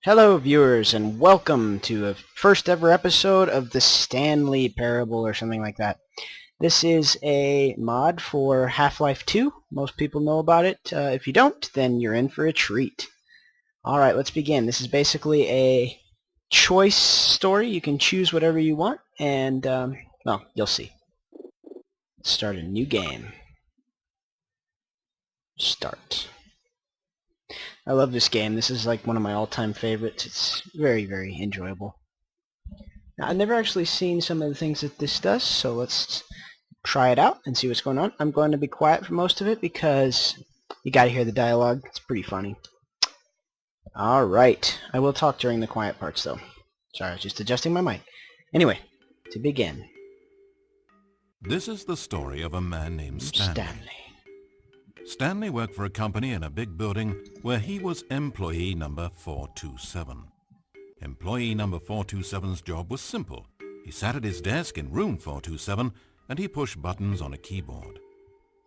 Hello, viewers, and welcome to a first ever episode of the Stanley Parable or something like that. This is a mod for Half-Life 2. Most people know about it. If you don't, then you're in for a treat. Alright, let's begin. This is basically a choice story. You can choose whatever you want, and, well, you'll see. Let's start a new game. Start. I love this game. This is like one of my all-time favorites. It's very, very enjoyable. Now, I've never actually seen some of the things that this does, so let's try it out and see what's going on. I'm going to be quiet for most of it because you gotta hear the dialogue. It's pretty funny. Alright. I will talk during the quiet parts, though. Sorry, I was just adjusting my mic. Anyway, to begin. This is the story of a man named Stanley. Stanley worked for a company in a big building where he was employee number 427. Employee number 427's job was simple. He sat at his desk in room 427 and he pushed buttons on a keyboard.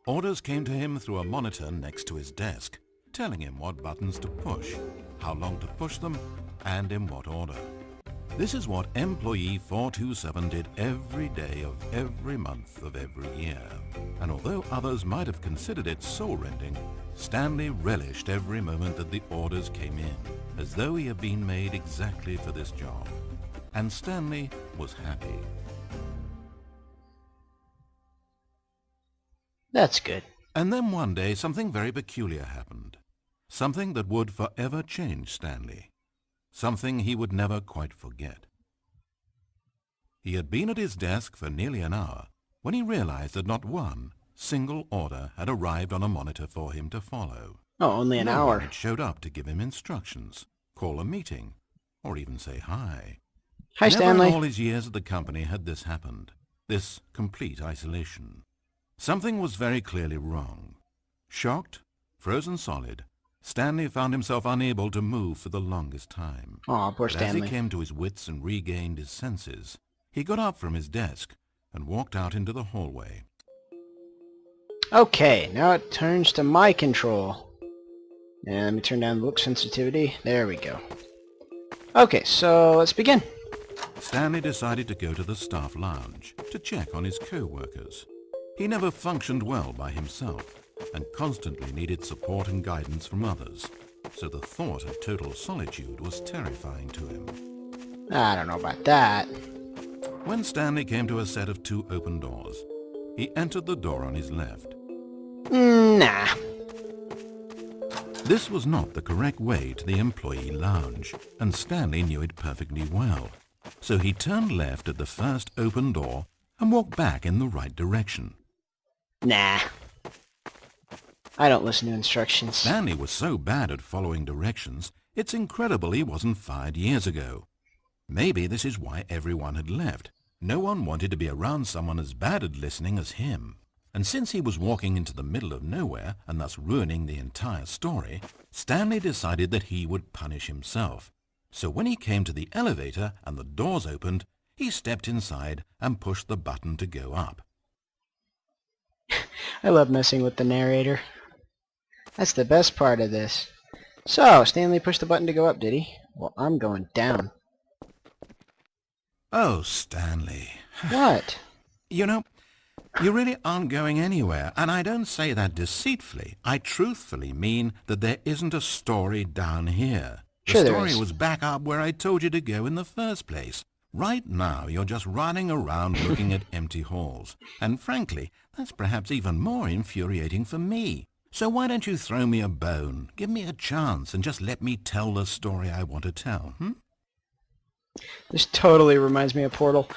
Orders came to him through a monitor next to his desk, telling him what buttons to push, how long to push them, and in what order. This is what employee 427 did every day of every month of every year. And although others might have considered it soul-rending, Stanley relished every moment that the orders came in, as though he had been made exactly for this job. And Stanley was happy. That's good. And then one day something very peculiar happened. Something that would forever change Stanley. Something he would never quite forget. He had been at his desk for nearly an hour when he realized that not one single order had arrived on a monitor for him to follow. Oh, only an No hour. one had showed up to give him instructions, call a meeting, or even say hi. Hi, Never Stanley. in all his years at the company had this happened, this complete isolation. Something was very clearly wrong. Shocked, frozen solid, Stanley found himself unable to move for the longest time. Aw, poor But Stanley. as he came to his wits and regained his senses, he got up from his desk and walked out into the hallway. Okay, now it turns to my control. And let me turn down the look sensitivity. There we go. Okay, so let's begin. Stanley decided to go to the staff lounge to check on his co-workers. He never functioned well by himself and constantly needed support and guidance from others, so the thought of total solitude was terrifying to him. I don't know about that. When Stanley came to a set of two open doors, he entered the door on his left. Nah. This was not the correct way to the employee lounge, and Stanley knew it perfectly well. So he turned left at the first open door and walked back in the right direction. Nah. I don't listen to instructions. Stanley was so bad at following directions, it's incredible he wasn't fired years ago. Maybe this is why everyone had left. No one wanted to be around someone as bad at listening as him. And since he was walking into the middle of nowhere and thus ruining the entire story, Stanley decided that he would punish himself. So when he came to the elevator and the doors opened, he stepped inside and pushed the button to go up. I love messing with the narrator. That's the best part of this. So, Stanley pushed the button to go up, did he? Well, I'm going down. Oh, Stanley. What? You know, you really aren't going anywhere, and I don't say that deceitfully. I truthfully mean that there isn't a story down here. The Sure there story is. was back up where I told you to go in the first place. Right now, you're just running around looking at empty halls. And frankly, that's perhaps even more infuriating for me. So why don't you throw me a bone, give me a chance, and just let me tell the story I want to tell, This totally reminds me of Portal.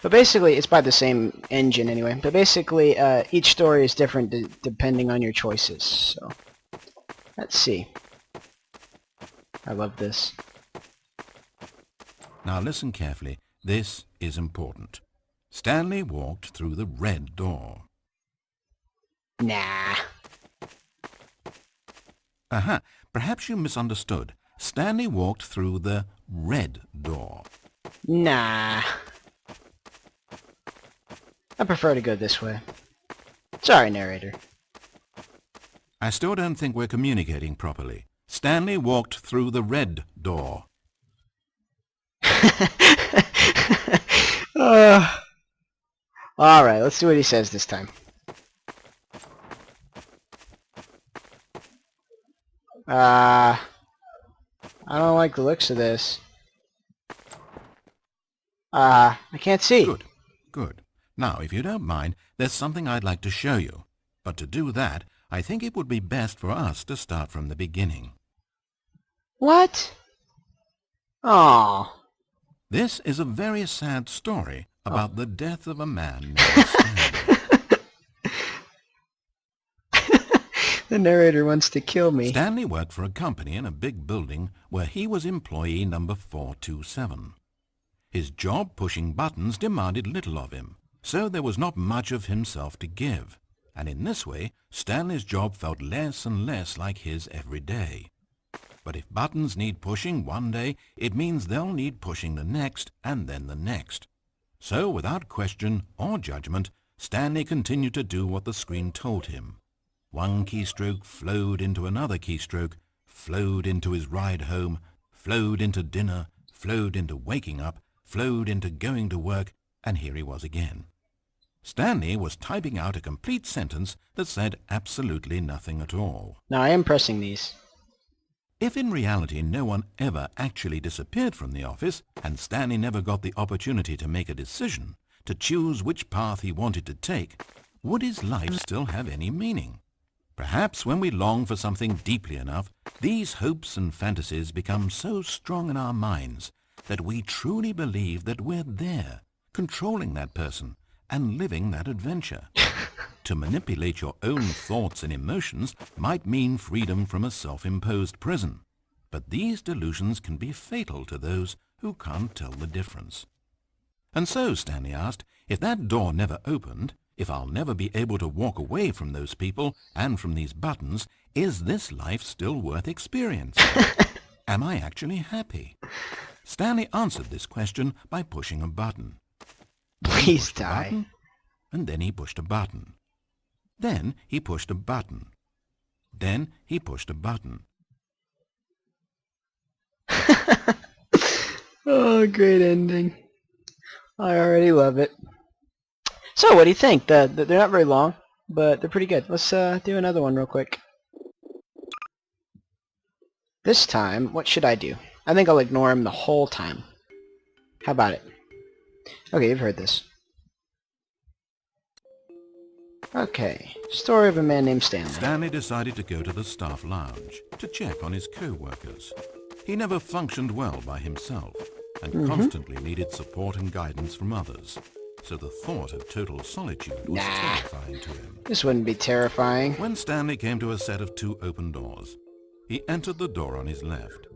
But basically, it's by the same engine anyway. But basically, each story is different depending on your choices. So, let's see. I love this. Now listen carefully. This is important. Stanley walked through the red door. Nah. Aha, perhaps you misunderstood. Stanley walked through the red door. Nah. I prefer to go this way. Sorry, narrator. I still don't think we're communicating properly. Stanley walked through the red door. uh, Alright, let's see what he says this time. I don't like the looks of this. I can't see. Good, good. Now, if you don't mind, there's something I'd like to show you. But to do that, I think it would be best for us to start from the beginning. What? Oh. This is a very sad story about the death of a man named Stanley. The narrator wants to kill me. Stanley worked for a company in a big building where he was employee number 427. His job pushing buttons demanded little of him, so there was not much of himself to give, and in this way Stanley's job felt less and less like his every day. But if buttons need pushing one day, it means they'll need pushing the next and then the next. So without question or judgment, Stanley continued to do what the screen told him. One keystroke flowed into another keystroke, flowed into his ride home, flowed into dinner, flowed into waking up, flowed into going to work, and here he was again. Stanley was typing out a complete sentence that said absolutely nothing at all. Now I am pressing these. If in reality no one ever actually disappeared from the office, and Stanley never got the opportunity to make a decision, to choose which path he wanted to take, would his life still have any meaning? Perhaps when we long for something deeply enough, these hopes and fantasies become so strong in our minds that we truly believe that we're there, controlling that person and living that adventure. To manipulate your own thoughts and emotions might mean freedom from a self-imposed prison, but these delusions can be fatal to those who can't tell the difference. And so, Stanley asked, if that door never opened, if I'll never be able to walk away from those people and from these buttons, is this life still worth experiencing? Am I actually happy? Stanley answered this question by pushing a button. Please die. And then he pushed a button. Then he pushed a button. Then he pushed a button. Oh, great ending. I already love it. So, what do you think? They're not very long, but they're pretty good. Let's do another one real quick. This time, what should I do? I think I'll ignore him the whole time. How about it? Okay, you've heard this. Okay, story of a man named Stanley. Stanley decided to go to the staff lounge to check on his co-workers. He never functioned well by himself and constantly needed support and guidance from others. So the thought of total solitude was terrifying to him. This wouldn't be terrifying. When Stanley came to a set of 2 open doors, he entered the door on his left.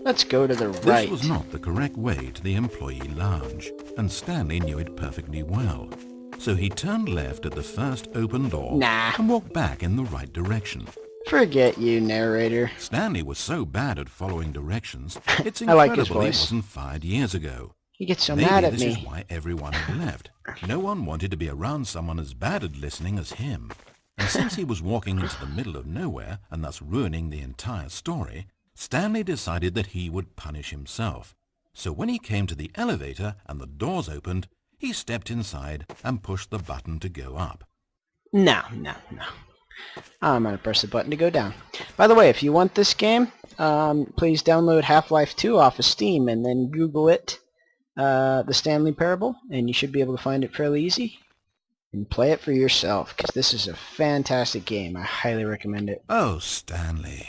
Let's go to the right. This was not the correct way to the employee lounge, and Stanley knew it perfectly well. So he turned left at the first open door and walked back in the right direction. Forget you, narrator. Stanley was so bad at following directions, it's incredible like his he voice. wasn't fired years ago. He gets so Maybe mad at this me. is why everyone had left. No one wanted to be around someone as bad at listening as him. And since he was walking into the middle of nowhere and thus ruining the entire story, Stanley decided that he would punish himself. So when he came to the elevator and the doors opened, he stepped inside and pushed the button to go up. No. I'm going to press the button to go down. By the way, if you want this game, please download Half-Life 2 off of Steam and then Google it, The Stanley Parable, and you should be able to find it fairly easy. And play it for yourself, because this is a fantastic game. I highly recommend it. Oh, Stanley.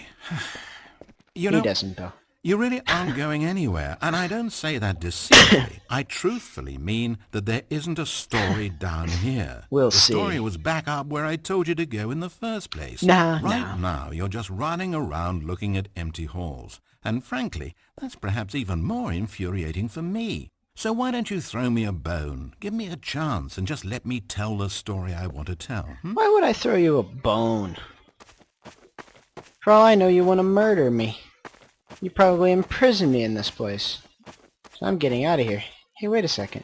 You He know, doesn't, though. you really aren't going anywhere, and I don't say that deceitfully. I truthfully mean that there isn't a story down here. We'll the see. The story was back up where I told you to go in the first place. Right now, you're just running around looking at empty halls. And frankly, that's perhaps even more infuriating for me. So why don't you throw me a bone, give me a chance, and just let me tell the story I want to tell? Why would I throw you a bone? For all I know, you want to murder me. You probably imprison me in this place. So I'm getting out of here. Hey, wait a second.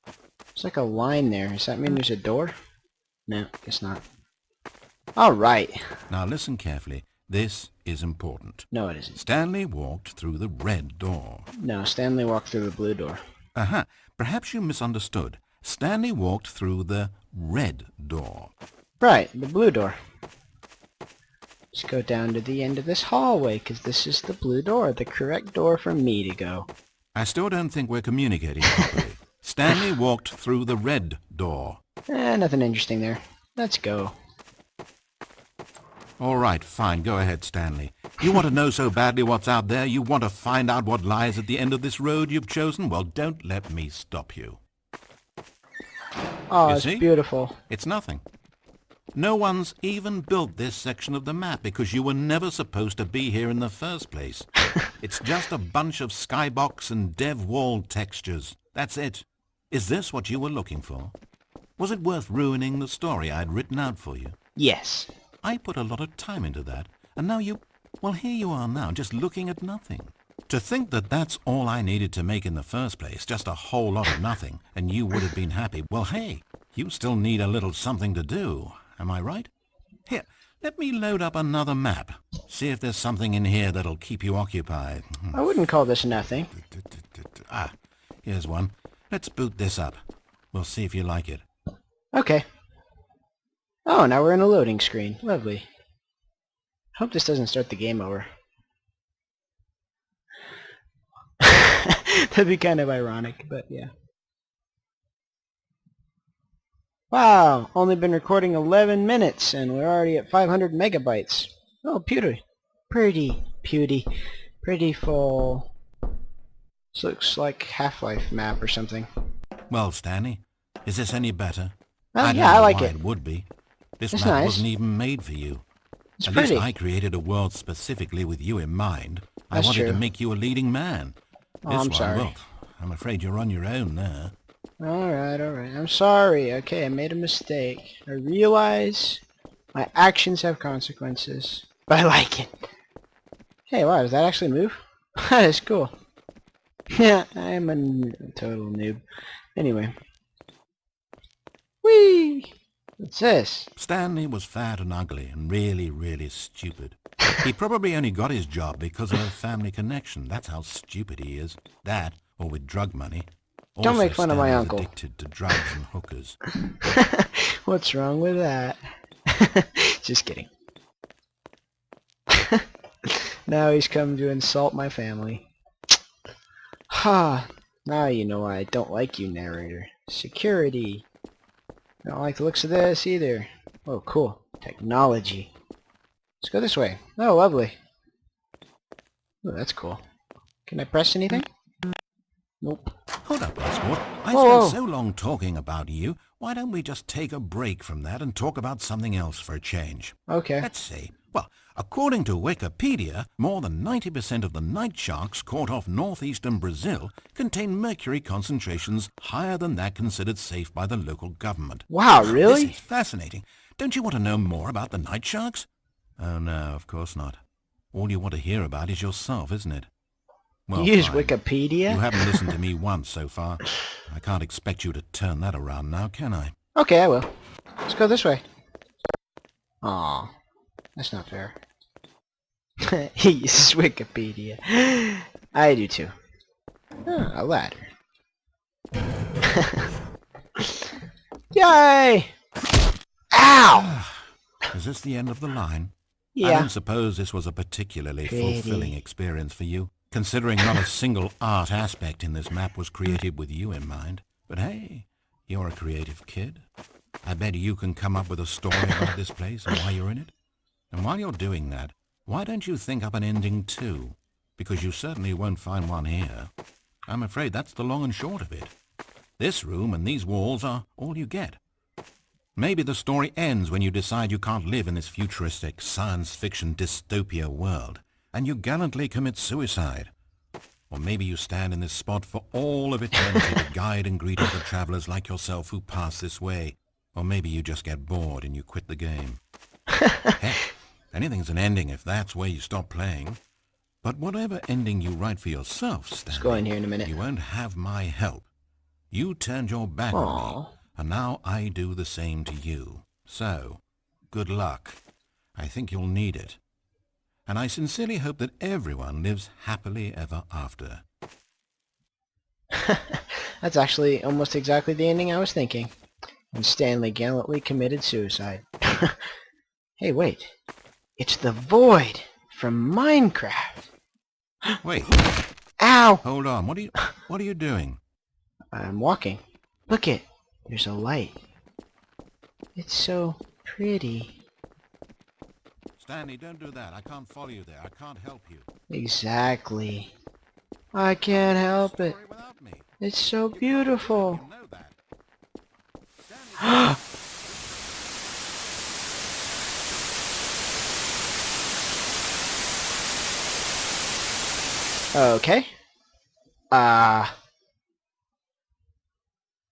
There's like a line there. Does that mean there's a door? No, guess not. Alright. Now listen carefully. This is important. No, it isn't. Stanley walked through the red door. No, Stanley walked through the blue door. Aha, perhaps you misunderstood. Stanley walked through the red door. Right, the blue door. Let's go down to the end of this hallway, because this is the blue door, the correct door for me to go. I still don't think we're communicating properly. Stanley walked through the red door. Nothing interesting there. Let's go. All right, fine. Go ahead, Stanley. You want to know so badly what's out there? You want to find out what lies at the end of this road you've chosen? Well, don't let me stop you. Oh, You it's see? beautiful. It's nothing. No one's even built this section of the map because you were never supposed to be here in the first place. It's just a bunch of skybox and dev wall textures. That's it. Is this what you were looking for? Was it worth ruining the story I'd written out for you? Yes. I put a lot of time into that, and now well, here you are now, just looking at nothing. To think that that's all I needed to make in the first place, just a whole lot of nothing, and you would have been happy. Well, hey, you still need a little something to do. Am I right? Here, let me load up another map. See if there's something in here that'll keep you occupied. I wouldn't call this nothing. Ah, here's one. Let's boot this up. We'll see if you like it. Okay. Oh, now we're in a loading screen. Lovely. Hope this doesn't start the game over. That'd be kind of ironic, but yeah. Wow, only been recording 11 minutes, and we're already at 500 megabytes. Oh, pretty full. This looks like Half-Life map or something. Well, Stanley, is this any better? Oh, don't yeah, I know like why it. it would be. This It's map nice. wasn't even made for you. It's At pretty. least I created a world specifically with you in mind. That's I wanted true. to make you a leading man. Oh, This I'm one, sorry. well, I'm afraid you're on your own there. Alright. I'm sorry. Okay, I made a mistake. I realize my actions have consequences, but I like it. Hey, wow, does that actually move? That is cool. Yeah, I'm a total noob. Anyway. Whee! What's this? Stanley was fat and ugly and really, really stupid. He probably only got his job because of a family connection. That's how stupid he is. That, or with drug money. Don't make fun of my Stanley's uncle. addicted to drugs and hookers. What's wrong with that? Just kidding. Now he's come to insult my family. Ha! Now you know why I don't like you, narrator. Security. I don't like the looks of this either. Oh, cool. Technology. Let's go this way. Oh, lovely. Oh, that's cool. Can I press anything? Nope. Hold up, Westport. I Whoa. spent so long talking about you. Why don't we just take a break from that and talk about something else for a change? Okay. Let's see. Well, according to Wikipedia, more than 90% of the night sharks caught off northeastern Brazil contain mercury concentrations higher than that considered safe by the local government. Wow, This really? is fascinating. Don't you want to know more about the night sharks? Oh, no, of course not. All you want to hear about is yourself, isn't it? Well, You use fine. Wikipedia? You haven't listened to me once so far. I can't expect you to turn that around now, can I? Okay, I will. Let's go this way. Aw, that's not fair. He uses Wikipedia. I do too. Oh, a ladder. Yay! Ow! Is this the end of the line? I Yeah. don't suppose this was a particularly Pretty. fulfilling experience for you, considering not a single art aspect in this map was created with you in mind. But hey, you're a creative kid. I bet you can come up with a story about this place and why you're in it. And while you're doing that, why don't you think up an ending too? Because you certainly won't find one here. I'm afraid that's the long and short of it. This room and these walls are all you get. Maybe the story ends when you decide you can't live in this futuristic science fiction dystopia world, and you gallantly commit suicide. Or maybe you stand in this spot for all of eternity to guide and greet other travelers like yourself who pass this way. Or maybe you just get bored and you quit the game. Heck, anything's an ending if that's where you stop playing. But whatever ending you write for yourself, Stanley, Let's go in here in a minute. you won't have my help. You turned your back on me, Aw. and now I do the same to you. So, good luck. I think you'll need it. and I sincerely hope that everyone lives happily ever after. That's actually almost exactly the ending I was thinking. And Stanley gallantly committed suicide. Hey, wait. It's the Void from Minecraft. Wait, Ow! hold on. What are you doing? I'm walking. Look it. There's a light. It's so pretty. Stanley, don't do that. I can't follow you there. I can't help you. Exactly. I can't help it. Story without me. It's so You can't do it, beautiful. you know that. Stanley, Okay.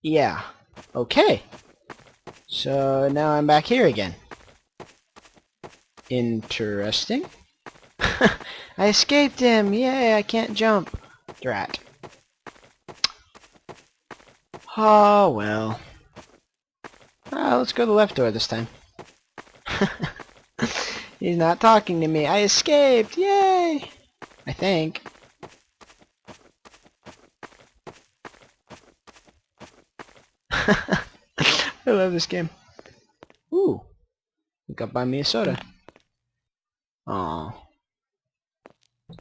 Yeah. Okay. So now I'm back here again. Interesting. I escaped him! Yay, I can't jump. Drat. Oh, well. Let's go to the left door this time. He's not talking to me. I escaped! Yay! I think. I love this game. Ooh. You got buy me a soda. Aw.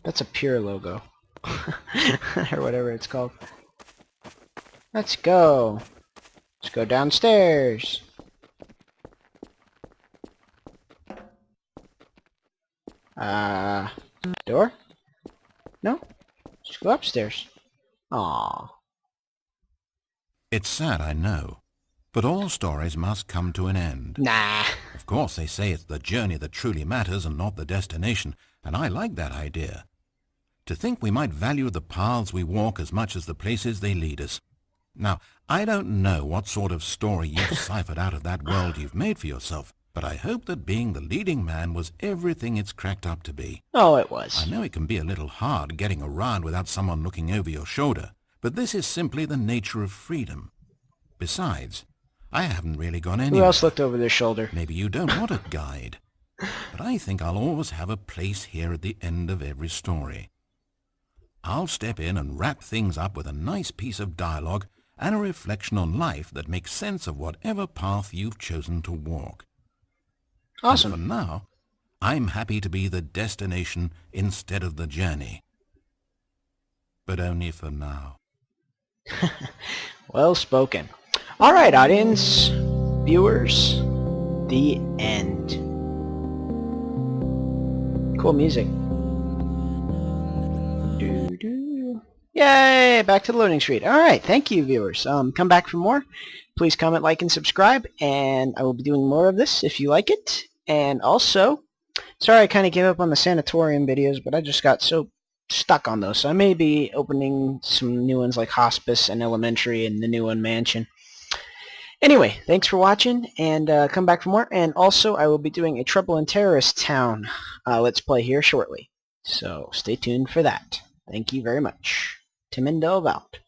That's a pure logo. Or whatever it's called. Let's go. Let's go downstairs. Door? No? Just go upstairs. Aw. it's sad, I know, but all stories must come to an end. Nah. Of course, they say it's the journey that truly matters and not the destination, and I like that idea. To think we might value the paths we walk as much as the places they lead us. Now, I don't know what sort of story you've ciphered out of that world you've made for yourself, but I hope that being the leading man was everything it's cracked up to be. Oh, it was. I know it can be a little hard getting around without someone looking over your shoulder, but this is simply the nature of freedom. Besides, I haven't really gone anywhere. Who else looked over their shoulder? Maybe you don't want a guide, but I think I'll always have a place here at the end of every story. I'll step in and wrap things up with a nice piece of dialogue and a reflection on life that makes sense of whatever path you've chosen to walk. Awesome. And for now, I'm happy to be the destination instead of the journey. But only for now. Well spoken. Alright, audience, viewers, the end. Cool music. Doo-doo. Yay! Back to the loading screen. Alright, thank you, viewers. Come back for more. Please comment, like, and subscribe, and I will be doing more of this if you like it. And also, sorry I kind of gave up on the sanatorium videos, but I just got so stuck on those. So I may be opening some new ones like Hospice and Elementary and the new one, Mansion. Anyway, thanks for watching, and come back for more. And also, I will be doing a Trouble in Terrorist Town Let's Play here shortly. So stay tuned for that. Thank you very much. Tim and Delve out.